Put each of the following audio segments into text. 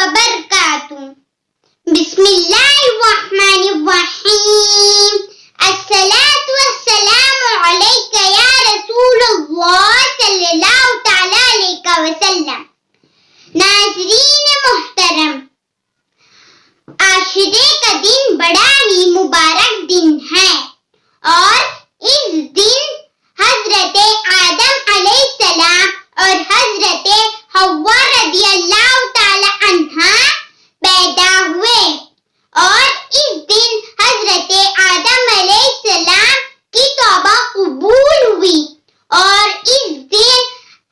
وبرکاتہ. بسم اللہ الرحمن الرحیم. الصلاۃ والسلام علیک یا رسول اللہ صلی اللہ تعالی علیہ وسلم. ناظرین محترم، عاشورے کا دن بڑا ہی مبارک دن ہے اور اس دن حضرت آدم علیہ السلام اور حضرت حوا رضی اللہ تعالی عنہا پیدا ہوئے، اور اس دن حضرت آدم علیہ السلام کی توبہ قبول ہوئی، اور اس دن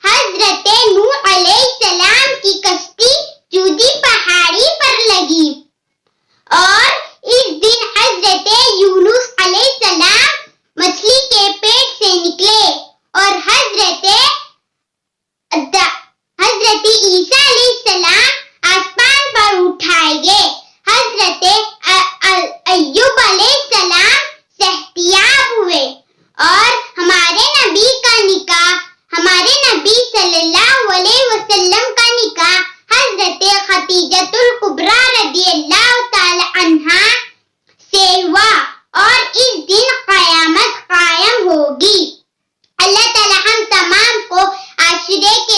حضرت نوح علیہ السلام کی کشتی جودی پہاڑی پر لگی، اور اس دن حضرت یونس علیہ السلام مچھلی کے پیٹ سے نکلے، اور حضرت عیسیٰ علیہ السلام آسمان پر اٹھائے گئے. حضرت ایوب علیہ السلام صحتیاب ہوئے، اور ہمارے نبی کا نکاح، ہمارے نبی صلی اللہ علیہ وسلم کا نکاح حضرت خدیجۃ الکبریٰ رضی اللہ تعالی عنہا سے ہوا، اور اس دن قیامت قائم ہوگی. اللہ تعالی ہم تمام کو عاشورے کے